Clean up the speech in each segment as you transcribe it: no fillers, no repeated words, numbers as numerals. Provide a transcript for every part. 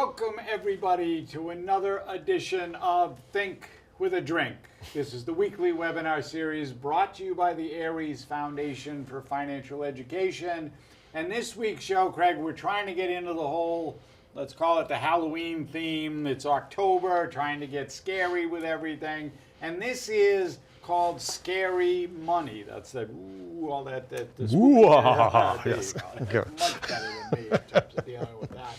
Welcome, everybody, to another edition of Think with a Drink. This is the weekly webinar series brought to you by the ARIES Foundation for Financial Education. And this week's show, Craig, we're trying to get into the whole, let's call it the Halloween theme. It's October, trying to get scary with everything. And this is called Scary Money. That's that, ooh, all that. Ooh, yes. Okay. Much better than me in terms of dealing with that.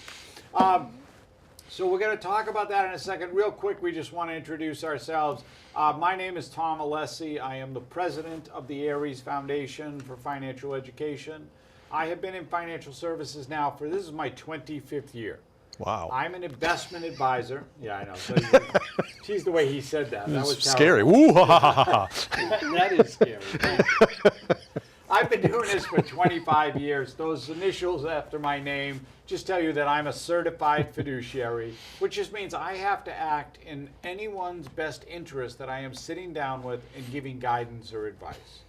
So we're going to talk about that in a second. Real quick, we just want to introduce ourselves. My name is Tom Alessi. I am the president of the ARIES Foundation for Financial Education. I have been in financial services now for, this is my 25th year. Wow. I'm an investment advisor. Yeah, I know. So geez, the way he said that. That was scary. Ooh, that is scary. I've been doing this for 25 years. Those initials after my name just tell you that I'm a certified fiduciary, which just means I have to act in anyone's best interest that I am sitting down with and giving guidance or advice.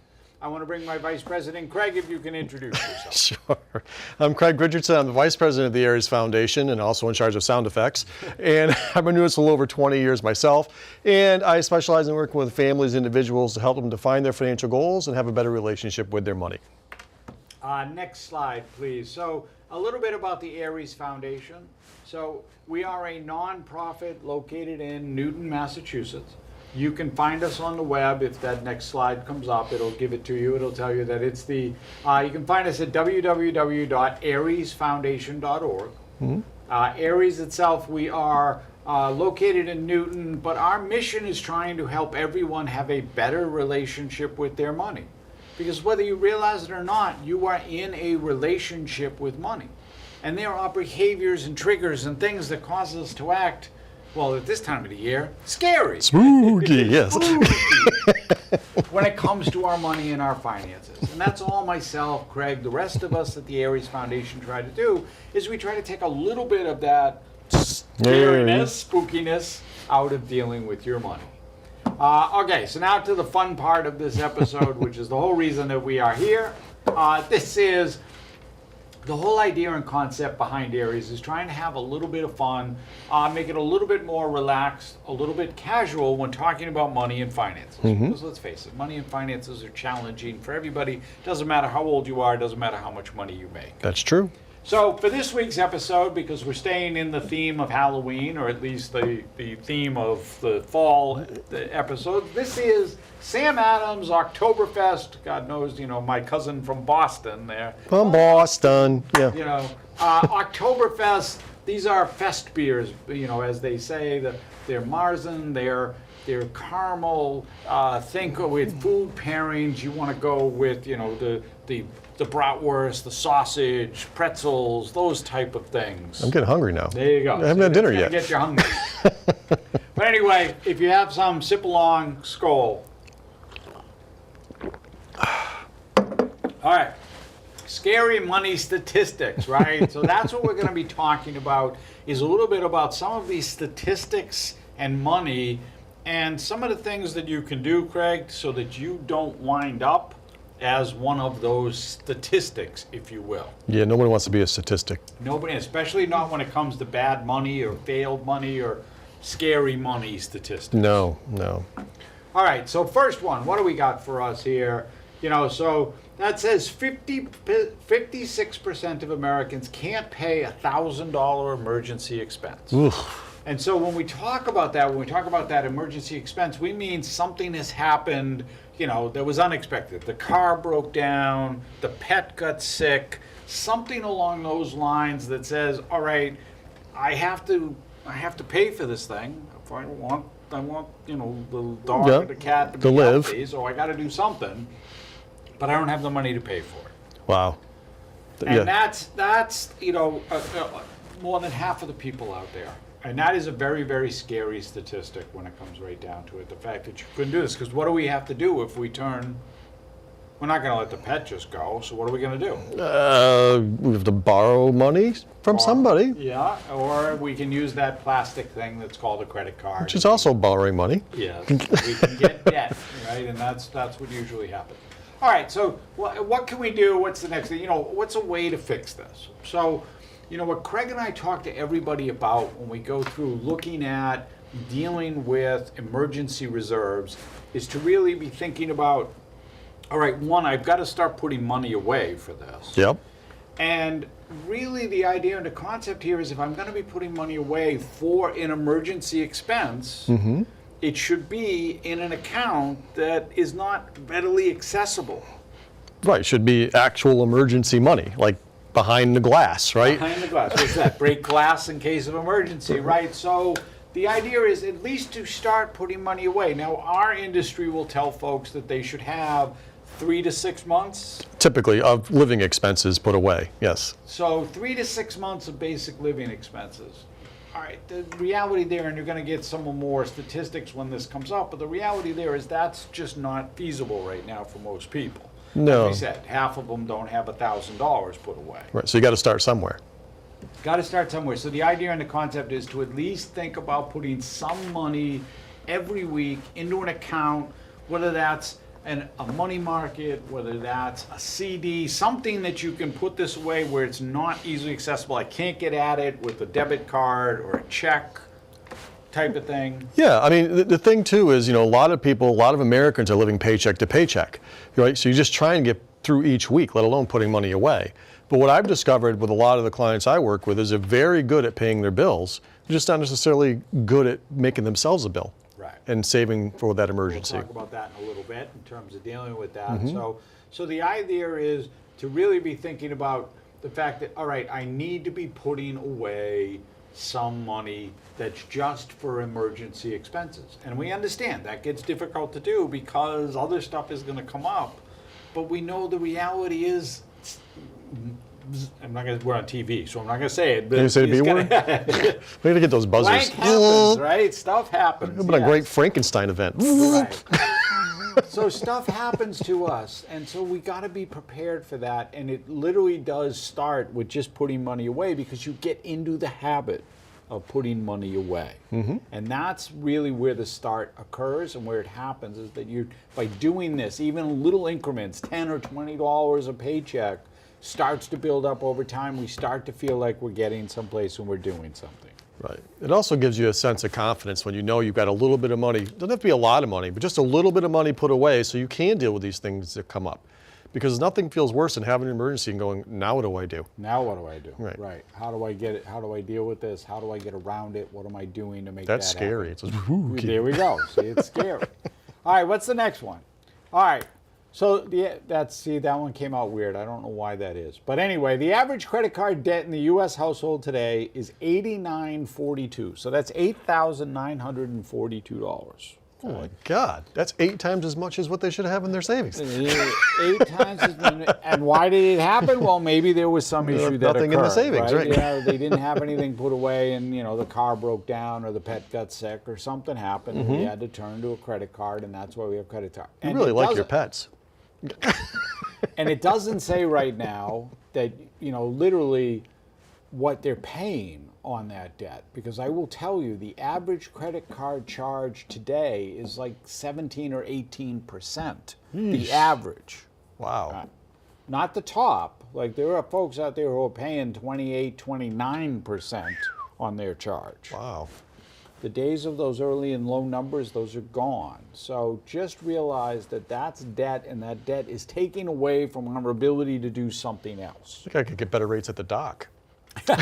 I want to bring my Vice President, Craig, if you can introduce yourself. Sure. I'm Craig Richardson. I'm the Vice President of the ARIES Foundation and also in charge of sound effects. And I've been doing this a little over 20 years myself. And I specialize in working with families, individuals to help them define their financial goals and have a better relationship with their money. Next slide, please. So a little bit about the ARIES Foundation. So we are a nonprofit located in Newton, Massachusetts. You can find us on the web. If that next slide comes up, it'll give it to you. It'll tell you that it's the, you can find us at www.ariesfoundation.org. Mm-hmm. ARIES itself, we are located in Newton, but our mission is trying to help everyone have a better relationship with their money. Because whether you realize it or not, you are in a relationship with money. And there are behaviors and triggers and things that cause us to act, well, at this time of the year, scary. Spooky, yes. Spooky when it comes to our money and our finances. And that's all myself, Craig, the rest of us at the ARIES Foundation try to do, is we try to take a little bit of that scariness, spookiness out of dealing with your money. Okay, so now to the fun part of this episode, which is the whole reason that we are here. This is the whole idea and concept behind ARIES is trying to have a little bit of fun, make it a little bit more relaxed, a little bit casual when talking about money and finances. Mm-hmm. Because let's face it, money and finances are challenging for everybody. Doesn't matter how old you are, doesn't matter how much money you make. That's true. So for this week's episode, because we're staying in the theme of Halloween, or at least the theme of the fall episode, this is Sam Adams Oktoberfest. God knows, you know, my cousin from Boston there. From Boston, yeah. You know, Oktoberfest, these are fest beers, you know, as they say. They're Marzen, they're caramel. Think with food pairings, you want to go with, you know, the bratwurst, the sausage, pretzels, those type of things. I'm getting hungry now. There you go. I haven't had dinner yet. Get you hungry. But anyway, if you have some, sip along, skål. All right. Scary money statistics, right? So that's what we're going to be talking about, is a little bit about some of these statistics and money and some of the things that you can do, Craig, so that you don't wind up as one of those statistics, if you will. Yeah, nobody wants to be a statistic. Nobody, especially not when it comes to bad money or failed money or scary money statistics. No. All right, so first one, what do we got for us here? You know, so that says 56% of Americans can't pay a $1,000 emergency expense. Oof. And so when we talk about that, emergency expense, we mean something has happened, you know, that was unexpected. The car broke down, the pet got sick, something along those lines that says, all right, I have to pay for this thing. If I want, you know, the dog or the cat to be live. Healthy, so I got to do something, but I don't have the money to pay for it. Wow. And that's you know, more than half of the people out there. And that is a very, very scary statistic when it comes right down to it. The fact that you couldn't do this, because what do we have to do if we turn? We're not going to let the pet just go. So what are we going to do? We have to borrow money from somebody. Yeah, or we can use that plastic thing that's called a credit card. Which is also borrowing money. Yes, we can get debt, right? And that's what usually happens. All right, so what can we do? What's the next thing? You know, what's a way to fix this? So You know, what Craig and I talk to everybody about when we go through looking at dealing with emergency reserves is to really be thinking about, all right, one, I've got to start putting money away for this. Yep. And really the idea and the concept here is if I'm going to be putting money away for an emergency expense, it should be in an account that is not readily accessible. Right. Should be actual emergency money, like behind the glass, right? Behind the glass. What's that? Break glass in case of emergency, right? So the idea is at least to start putting money away. Now, our industry will tell folks that they should have 3 to 6 months. Typically, of living expenses put away, yes. So 3 to 6 months of basic living expenses. All right, the reality there, and you're going to get some more statistics when this comes up, but the reality there is that's just not feasible right now for most people. No. Like we said, half of them don't have $1,000 put away. Right, so you got to start somewhere. Got to start somewhere. So the idea and the concept is to at least think about putting some money every week into an account, whether that's a money market, whether that's a CD, something that you can put this away where it's not easily accessible. I can't get at it with a debit card or a check type of thing. Yeah, I mean, the thing too is, you know, a lot of Americans are living paycheck to paycheck, right? So you just try and get through each week, let alone putting money away. But what I've discovered with a lot of the clients I work with is they're very good at paying their bills, they're just not necessarily good at making themselves a bill. Right. And saving for that emergency. We'll talk about that in a little bit in terms of dealing with that. So the idea is to really be thinking about the fact that, all right, I need to be putting away some money that's just for emergency expenses. And we understand that gets difficult to do because other stuff is going to come up. But we know the reality is, we're on TV, so I'm not going to say it. But Can you say the B word? We got to get those buzzers. Blank happens, right? Stuff happens. It's been a great Frankenstein event. Right. So stuff happens to us, and so we got to be prepared for that. And it literally does start with just putting money away because you get into the habit of putting money away. And that's really where the start occurs, and where it happens is that by doing this, even little increments, $10 or $20 a paycheck, starts to build up over time. We start to feel like we're getting someplace and we're doing something. Right. It also gives you a sense of confidence when you know you've got a little bit of money. It doesn't have to be a lot of money, but just a little bit of money put away so you can deal with these things that come up. Because nothing feels worse than having an emergency and going, now what do I do? Now what do I do? Right. How do I get it? How do I deal with this? How do I get around it? What am I doing to make that That's scary. happen? It's just, There we go. See, it's scary. All right, what's the next one? All right. So that one came out weird. I don't know why that is. But anyway, the average credit card debt in the U.S. household today is $89.42. So that's $8,942. oh my God, that's 8 times as much as what they should have in their savings. 8 times as many. And why did it happen? Well, maybe there was some issue that Nothing occurred, in the savings, right? Yeah, they didn't have anything put away, and the car broke down, or the pet got sick, or something happened. And we had to turn to a credit card, and that's why we have credit card. You really like your pets. And it doesn't say right now that literally what they're paying on that debt, because I will tell you the average credit card charge today is like 17 or 18%. The average. Wow. Not the top. Like there are folks out there who are paying 28, 29% on their charge. Wow. The days of those early and low numbers, those are gone. So just realize that that's debt, and that debt is taking away from our ability to do something else. I think I could get better rates at the dock. You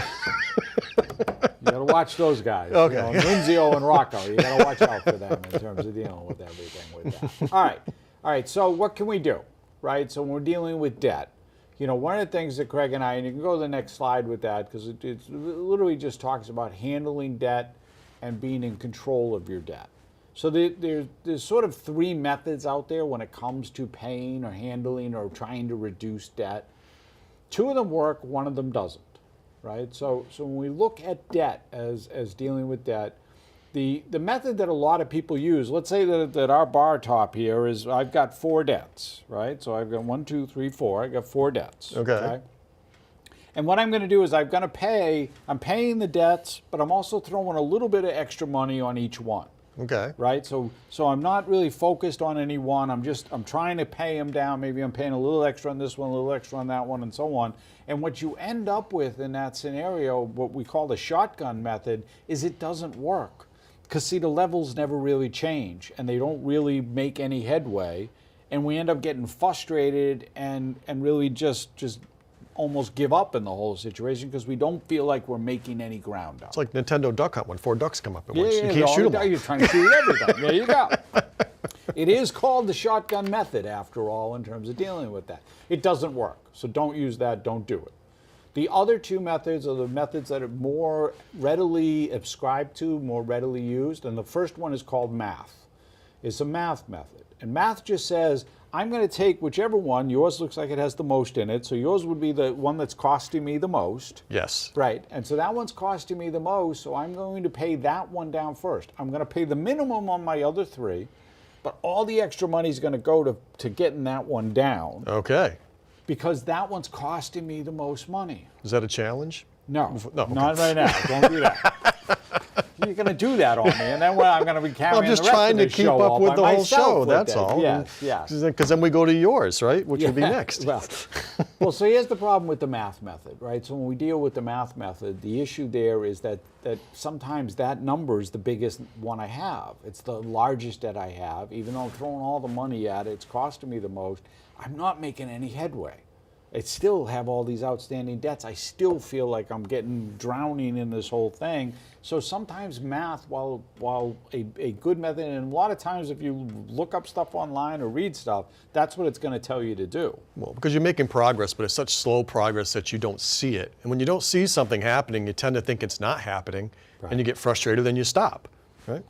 gotta watch those guys. Okay. Nunzio and Rocco. You gotta watch out for them in terms of dealing with everything with that. All right. So what can we do, right? So when we're dealing with debt, one of the things that Craig and I, and you can go to the next slide with that, because it literally just talks about handling debt and being in control of your debt. So there's sort of 3 methods out there when it comes to paying or handling or trying to reduce debt. 2 of them work, 1 of them doesn't, right? So when we look at debt as dealing with debt, the method that a lot of people use, let's say that our bar top here is, I've got 4 debts, right? So I've got 1, 2, 3, 4, I got 4 debts. Okay. And what I'm going to do is I'm paying the debts, but I'm also throwing a little bit of extra money on each one. Okay. Right? So I'm not really focused on any one. I'm trying to pay them down. Maybe I'm paying a little extra on this one, a little extra on that one, and so on. And what you end up with in that scenario, what we call the shotgun method, is it doesn't work. Because see, the levels never really change, and they don't really make any headway, and we end up getting frustrated and really just almost give up in the whole situation because we don't feel like we're making any ground up. It's like Nintendo Duck Hunt when 4 ducks come up at once. Yeah, You can't shoot them all. You're trying to shoot everything. There you go. It is called the shotgun method, after all, in terms of dealing with that. It doesn't work, so don't use that. Don't do it. The other 2 methods are the methods that are more readily ascribed to, more readily used, and the first one is called math. It's a math method. And math just says, I'm going to take whichever one, yours looks like it has the most in it, so yours would be the one that's costing me the most. Yes. Right, and so that one's costing me the most, so I'm going to pay that one down first. I'm going to pay the minimum on my other 3, but all the extra money is going to go to getting that one down. Okay. Because that one's costing me the most money. Is that a challenge? No, okay. Not right now. Don't do that. You're going to do that on me, and then I'm going to be carrying I'm just the rest trying of to this keep show up with by the whole myself show, with that's it. all. Yes. Because then we go to yours, right? Which would be Yeah. next. Well, so here's the problem with the math method, right? So when we deal with the math method, the issue there is that sometimes that number is the biggest one I have. It's the largest that I have. Even though I'm throwing all the money at it, it's costing me the most. I'm not making any headway. I still have all these outstanding debts. I still feel like I'm drowning in this whole thing. So sometimes math, while a good method, and a lot of times if you look up stuff online or read stuff, that's what it's going to tell you to do. Well, because you're making progress, but it's such slow progress that you don't see it. And when you don't see something happening, you tend to think it's not happening, and you get frustrated, then you stop, right?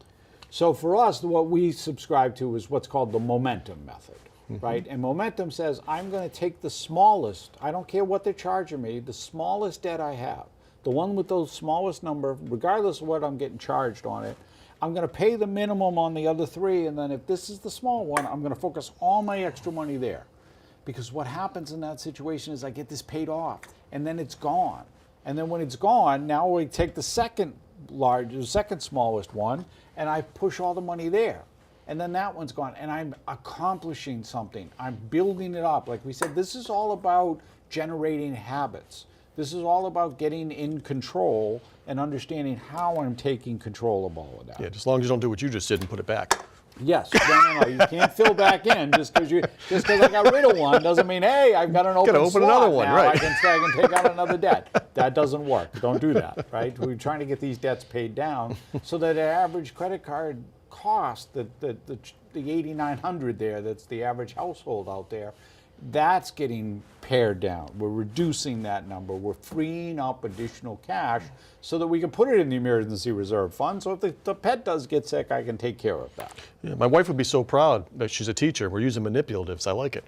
So for us, what we subscribe to is what's called the momentum method. Right? And momentum says, I'm going to take the smallest, I don't care what they're charging me, the smallest debt I have, the one with the smallest number, regardless of what I'm getting charged on it, I'm going to pay the minimum on the other 3, and then if this is the small one, I'm going to focus all my extra money there. Because what happens in that situation is I get this paid off, and then it's gone. And then when it's gone, now we take the second smallest one, and I push all the money there. And then that one's gone, and I'm accomplishing something. I'm building it up. Like we said, this is all about generating habits. This is all about getting in control and understanding how I'm taking control of all of that. Yeah, just as long as you don't do what you just did and put it back. Yes, no. You can't fill back in just because I got rid of one doesn't mean, hey, I've got an open slot another one, now. right? I can take out another debt. That doesn't work. Don't do that, right? We're trying to get these debts paid down so that our average credit card cost, the $8,900 there, that's the average household out there, that's getting pared down. We're reducing that number. We're freeing up additional cash so that we can put it in the emergency reserve fund. So if the pet does get sick, I can take care of that. Yeah, my wife would be so proud that she's a teacher. We're using manipulatives. I like it.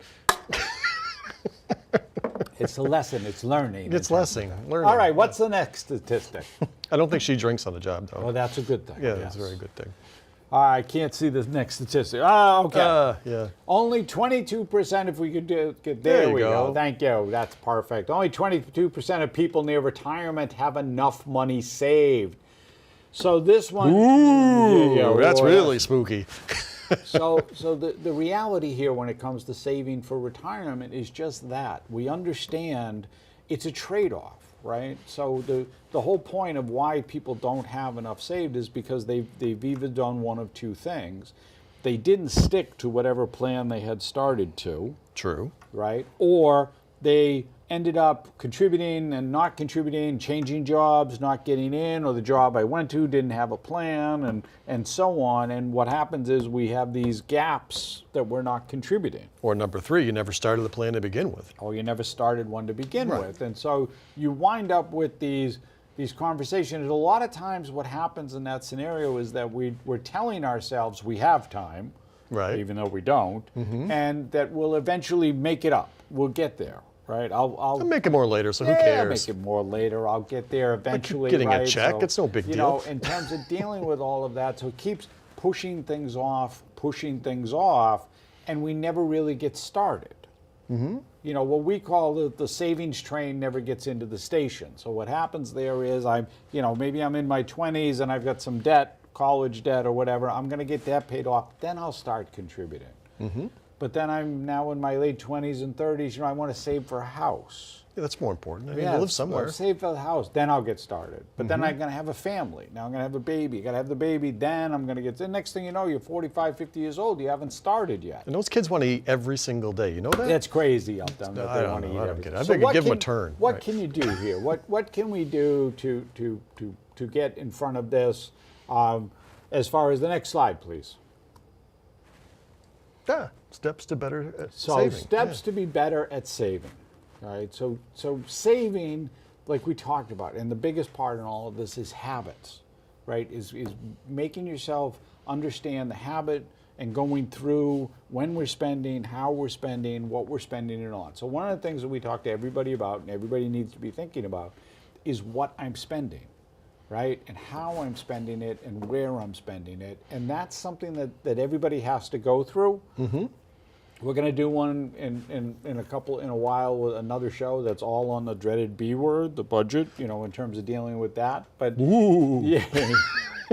It's a lesson. It's learning. It's learning. All right. What's the next statistic? I don't think she drinks on the job, though. Oh, that's a good thing. Yeah, yes. that's a very good thing. I can't see the next statistic. Oh, okay. Yeah. Only 22%, if we could get There there you we go. go. Thank you. That's perfect. Only 22% of people near retirement have enough money saved. So this one, Ooh, that's really spooky. so the reality here when it comes to saving for retirement is just that. We understand it's a trade-off. Right, so the whole point of why people don't have enough saved is because they've either done one of 2 things. They didn't stick to whatever plan they had started to. True. Right, or they ended up contributing and not contributing, changing jobs, not getting in, or the job I went to didn't have a plan, and so on. And what happens is we have these gaps that we're not contributing. Or number 3, you never started the plan to begin with. Or you never started one to begin with. And so you wind up with these conversations. And a lot of times what happens in that scenario is that we're telling ourselves we have time, Right. even though we don't, and that we'll eventually make it up. We'll get there. Right, I'll make it more later, so who Yeah, cares? make it more later. I'll get there eventually. Getting right? a check, So, it's no big you deal. know, in terms of dealing with all of that, so it keeps pushing things off, and we never really get started. You know, what we call the savings train never gets into the station. So what happens there is maybe I'm in my 20s and I've got some debt college debt or whatever. I'm going to get that paid off. Then I'll start contributing. But then I'm now in my late 20s and 30s. You know, I want to save for a house. Yeah, that's more important. I mean, to live somewhere. I'll save for the house. Then I'll get started. But then I'm going to have a family. Now I'm going to have a baby. Got to have the baby. Then I'm going to get. The next thing you know, you're 45, 50 years old. You haven't started yet. And those kids want to eat every single day. You know that? That's crazy of them that they want to eat everything. I think give them a turn. What can you do here? What can we do to get in front of this? As far as the next slide, please. Yeah, steps to better saving. Steps to be better at saving. All right. So saving, like we talked about, and the biggest part in all of this is habits, right? Is making yourself understand the habit and going through when we're spending, how we're spending, what we're spending it on. So one of the things that we talk to everybody about, and everybody needs to be thinking about, is what I'm spending, right? And how I'm spending it and where I'm spending it. And that's something that everybody has to go through. We're going to do one in a while with another show that's all on the dreaded B word, the budget, you know, in terms of dealing with that. But yeah,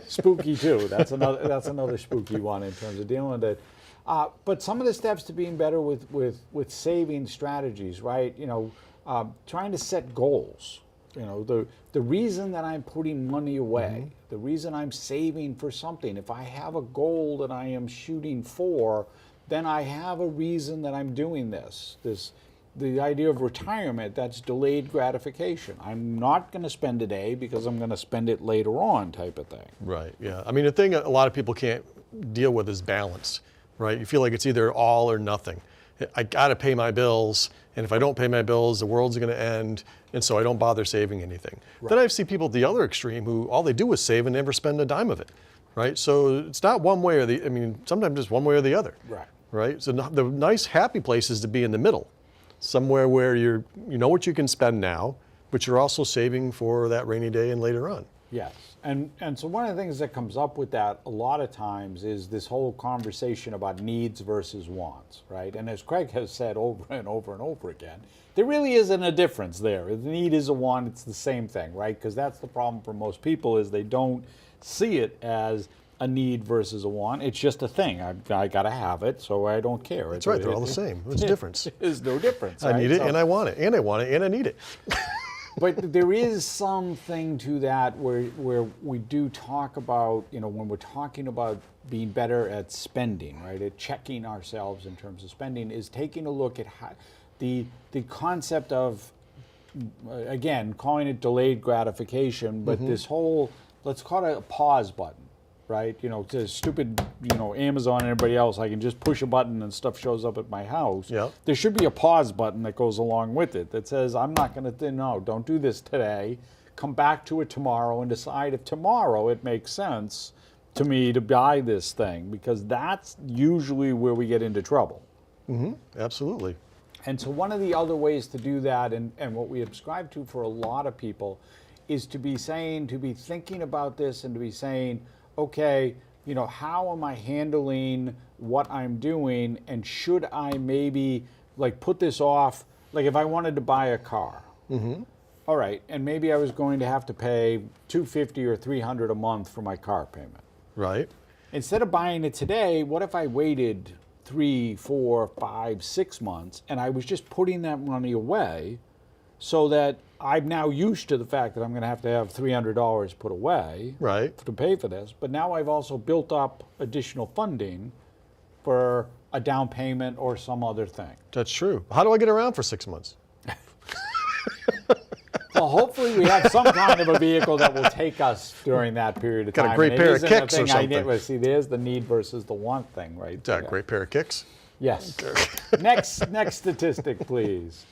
spooky too. That's another spooky one in terms of dealing with it. But some of the steps to being better with saving strategies, right? You know, trying to set goals. You know, the reason that I'm putting money away, the reason I'm saving for something. If I have a goal that I am shooting for, then I have a reason that I'm doing this. The idea of retirement, that's delayed gratification. I'm not going to spend today because I'm going to spend it later on, type of thing. Right, yeah. I mean, the thing a lot of people can't deal with is balance, right? You feel like it's either all or nothing. I got to pay my bills, and if I don't pay my bills, the world's going to end, and so I don't bother saving anything. Right. Then I see people at the other extreme who all they do is save and never spend a dime of it, right? So it's not one way or the, I mean, sometimes it's one way or the other. Right. Right? So the nice, happy place is to be in the middle, somewhere where you know what you can spend now, but you're also saving for that rainy day and later on. Yes. And so one of the things that comes up with that a lot of times is this whole conversation about needs versus wants, right? And as Craig has said over and over and over again, there really isn't a difference there. The need is a want, it's the same thing, right? Because that's the problem for most people is they don't see it as a need versus a want. It's just a thing. I got to have it, so I don't care. That's right. They're all the same. What's the difference? There's no difference. I need it, and I want it, and I want it, and I need it. But there is something to that where we do talk about, you know, when we're talking about being better at spending, right, at checking ourselves in terms of spending, is taking a look at how, the concept of, again, calling it delayed gratification, but this whole, let's call it a pause button. Right, you know, to stupid, you know, Amazon and everybody else, I can just push a button and stuff shows up at my house. Yep. There should be a pause button that goes along with it that says, I'm not going to, no, don't do this today. Come back to it tomorrow and decide if tomorrow it makes sense to me to buy this thing, because that's usually where we get into trouble. Absolutely. And so one of the other ways to do that, and what we subscribe to for a lot of people, is to be thinking about this and to be saying, okay, you know, how am I handling what I'm doing, and should I maybe like put this off? Like if I wanted to buy a car, all right, and maybe I was going to have to pay $250 or $300 a month for my car payment. Right. Instead of buying it today, what if I waited 3, 4, 5, 6 months and I was just putting that money away, so that I'm now used to the fact that I'm going to have $300 put away to pay for this. But now I've also built up additional funding for a down payment or some other thing. That's true. How do I get around for 6 months? Well, hopefully we have some kind of a vehicle that will take us during that period of time. Got a great pair of kicks or something. See, there's the need versus the want thing, right? Got a great pair of kicks? Yes. Next statistic, please.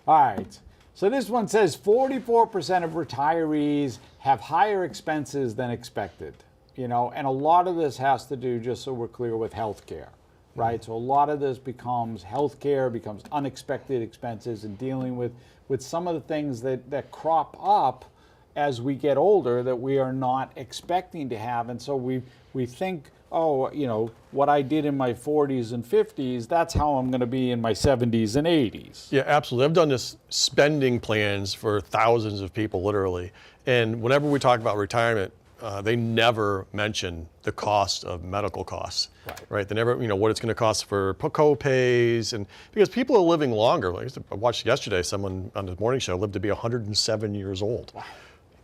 All right. So this one says 44% of retirees have higher expenses than expected. You know, and a lot of this has to do, just so we're clear, with healthcare, right? So a lot of this becomes healthcare, becomes unexpected expenses, and dealing with some of the things that crop up as we get older that we are not expecting to have. And so we think, oh, you know, what I did in my 40s and 50s, that's how I'm going to be in my 70s and 80s. Yeah, absolutely. I've done this spending plans for thousands of people, literally. And whenever we talk about retirement, they never mention the cost of medical costs. Right. They never, what it's going to cost for co-pays, and because people are living longer. Like I watched yesterday, someone on the morning show lived to be 107 years old. Wow.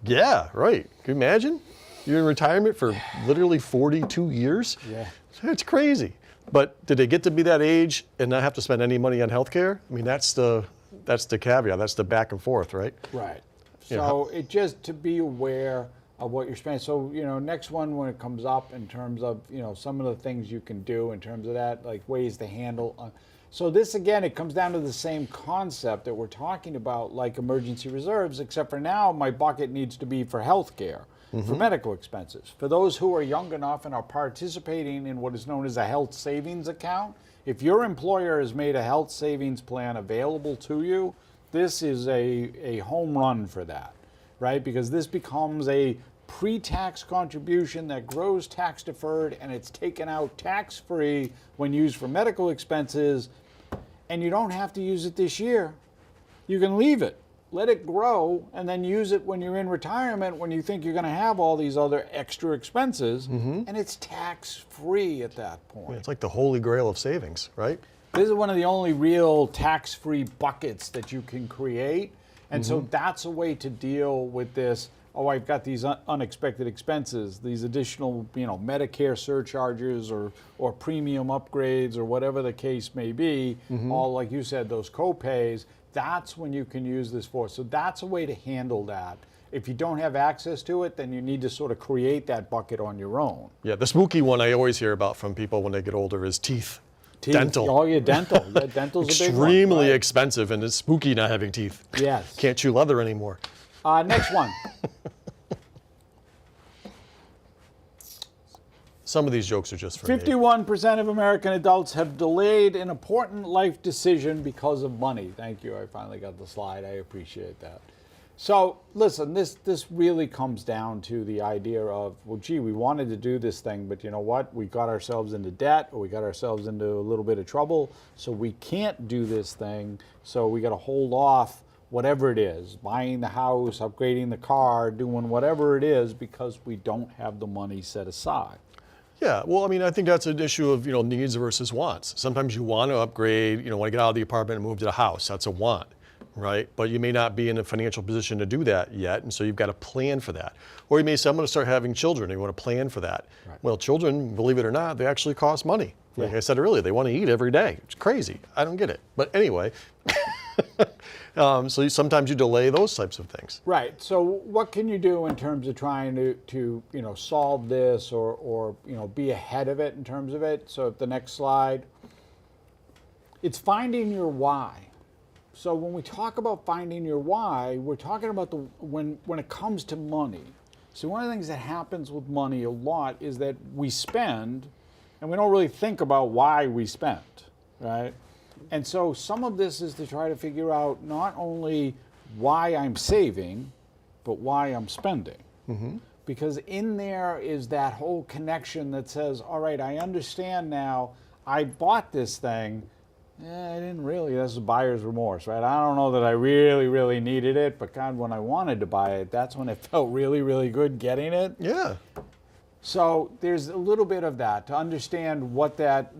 Yeah, right. Can you imagine? You're in retirement for literally 42 years? Yeah. It's crazy. But did they get to be that age and not have to spend any money on healthcare? I mean, that's the caveat. That's the back and forth, right? Right. Yeah. So it just to be aware of what you're spending. So, next one when it comes up in terms of, some of the things you can do in terms of that, like ways to handle. So this, again, it comes down to the same concept that we're talking about, like emergency reserves, except for now my bucket needs to be for health care, for medical expenses. For those who are young enough and are participating in what is known as a health savings account, if your employer has made a health savings plan available to you, this is a home run for that, right? Because this becomes a pre-tax contribution that grows tax deferred, and it's taken out tax-free when used for medical expenses, and you don't have to use it this year. You can leave it, let it grow, and then use it when you're in retirement, when you think you're going to have all these other extra expenses, and it's tax-free at that point. Yeah, it's like the holy grail of savings, right? This is one of the only real tax-free buckets that you can create. And so that's a way to deal with this. Oh, I've got these unexpected expenses, these additional, Medicare surcharges or premium upgrades or whatever the case may be, all, like you said, those co-pays. That's when you can use this for. So that's a way to handle that. If you don't have access to it, then you need to sort of create that bucket on your own. Yeah, the spooky one I always hear about from people when they get older is teeth. Dental. Oh, yeah, dental. Yeah, dental's a big one. Extremely Right. expensive, and it's spooky not having teeth. Yes. Can't chew leather anymore. Next one. Some of these jokes are just for me. 51% of American adults have delayed an important life decision because of money. Thank you. I finally got the slide. I appreciate that. So listen, this really comes down to the idea of, well, gee, we wanted to do this thing, but you know what? We got ourselves into debt, or we got ourselves into a little bit of trouble, so we can't do this thing. So we got to hold off whatever it is, buying the house, upgrading the car, doing whatever it is, because we don't have the money set aside. Yeah, well, I mean, I think that's an issue of, needs versus wants. Sometimes you want to upgrade, want to get out of the apartment and move to the house. That's a want, right? But you may not be in a financial position to do that yet, and so you've got to plan for that. Or you may say, I'm going to start having children, and you want to plan for that. Right. Well, children, believe it or not, they actually cost money. Like I said earlier, they want to eat every day. It's crazy. I don't get it. But anyway, so sometimes you delay those types of things. Right. So what can you do in terms of trying to solve this or be ahead of it in terms of it? So if the next slide, it's finding your why. So when we talk about finding your why, we're talking about when it comes to money. So one of the things that happens with money a lot is that we spend and we don't really think about why we spent, right? And so some of this is to try to figure out not only why I'm saving, but why I'm spending. Because in there is that whole connection that says, all right, I understand now, I bought this thing, I didn't really, that's buyer's remorse, right? I don't know that I really, really needed it, but God, when I wanted to buy it, that's when it felt really, really good getting it. Yeah. So there's a little bit of that to understand what that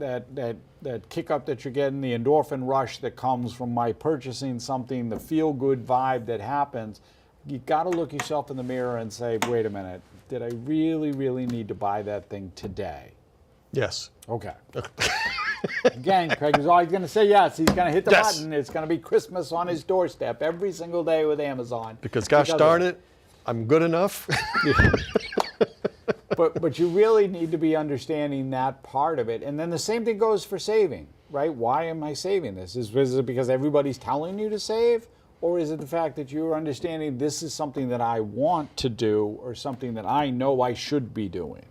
kick up that you're getting, the endorphin rush that comes from my purchasing something, the feel good vibe that happens. You got to look yourself in the mirror and say, wait a minute, did I really, really need to buy that thing today? Yes. Okay. Again, Craig is always going to say yes. He's going to hit the Yes. button. It's going to be Christmas on his doorstep every single day with Amazon. Because gosh darn it, I'm good enough. But you really need to be understanding that part of it. And then the same thing goes for saving, right? Why am I saving this? Is it because everybody's telling you to save? Or is it the fact that you're understanding this is something that I want to do or something that I know I should be doing?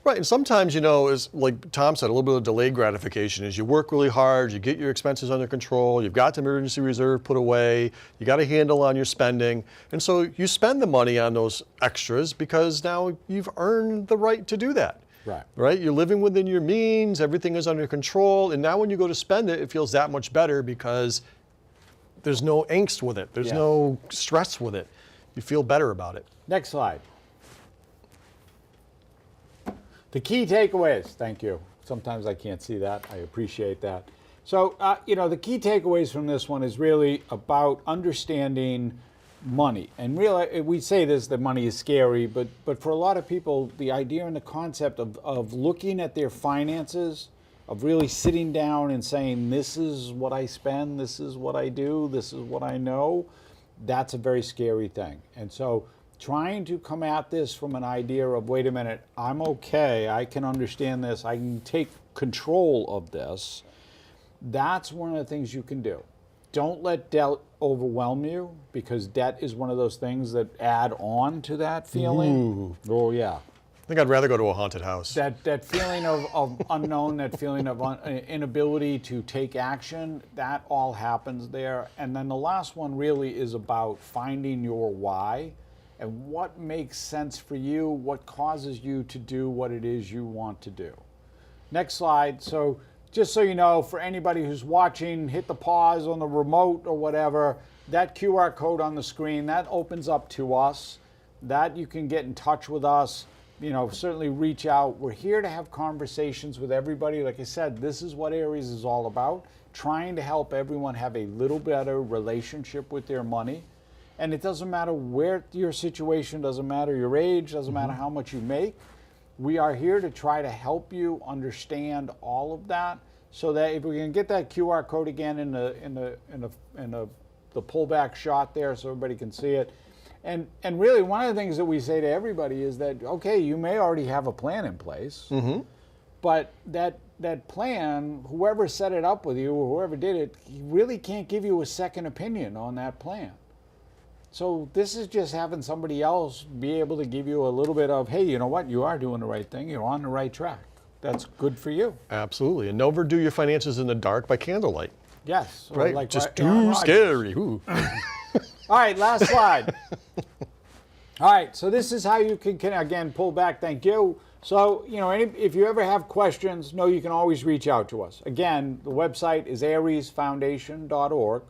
Right, and sometimes, is like Tom said, a little bit of delayed gratification is you work really hard, you get your expenses under control, you've got the emergency reserve put away, you got a handle on your spending, and so you spend the money on those extras because now you've earned the right to do that. Right. Right? You're living within your means, everything is under control, and now when you go to spend it, it feels that much better because there's no angst with it, there's no stress with it. You feel better about it. Next slide. The key takeaways. Thank you. Sometimes I can't see that. I appreciate that. So, the key takeaways from this one is really about understanding money. And really, we say this, that money is scary, but for a lot of people, the idea and the concept of looking at their finances, of really sitting down and saying, this is what I spend, this is what I do, this is what I know, that's a very scary thing. And so trying to come at this from an idea of, wait a minute, I'm okay, I can understand this, I can take control of this, that's one of the things you can do. Don't let debt overwhelm you, because debt is one of those things that add on to that feeling. Ooh. Oh, yeah. I think I'd rather go to a haunted house. That feeling of unknown, that feeling of inability to take action, that all happens there. And then the last one really is about finding your why and what makes sense for you, what causes you to do what it is you want to do. Next slide. So just so you know, for anybody who's watching, hit the pause on the remote or whatever, that QR code on the screen, that opens up to us, that you can get in touch with us. Certainly reach out. We're here to have conversations with everybody. Like I said, this is what ARIES is all about, trying to help everyone have a little better relationship with their money. And it doesn't matter where your situation, doesn't matter your age, doesn't matter how much you make. We are here to try to help you understand all of that, so that if we can get that QR code again in the pullback shot there so everybody can see it. And really, one of the things that we say to everybody is that, okay, you may already have a plan in place, but that plan, whoever set it up with you or whoever did it, really can't give you a second opinion on that plan. So this is just having somebody else be able to give you a little bit of, hey, you know what, you are doing the right thing, you're on the right track. That's good for you. Absolutely. And never do your finances in the dark by candlelight. Yes. Right? Like just too scary. Ooh. All right, last slide. All right, so this is how you can again, pull back. Thank you. So, if you ever have questions, know you can always reach out to us. Again, the website is ariesfoundation.org.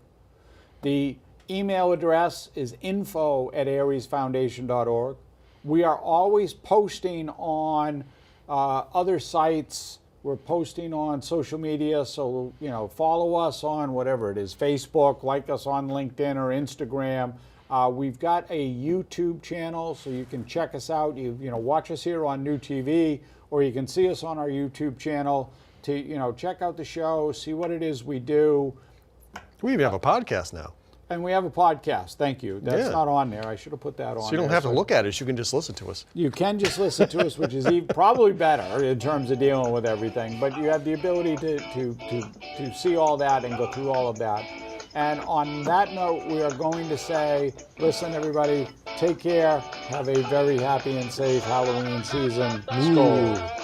The email address is info@ariesfoundation.org. We are always posting on other sites. We're posting on social media, so follow us on whatever it is, Facebook, like us on LinkedIn or Instagram. We've got a YouTube channel, so you can check us out. You watch us here on New TV, or you can see us on our YouTube channel to check out the show, see what it is we do. We even have a podcast now. And we have a podcast. Thank you. That's not on there. I should have put that on. So you don't have to look at us. You can just listen to us. You can just listen to us, which is probably better in terms of dealing with everything. But you have the ability to see all that and go through all of that. And on that note, we are going to say, listen, everybody, take care. Have a very happy and safe Halloween season. Skål.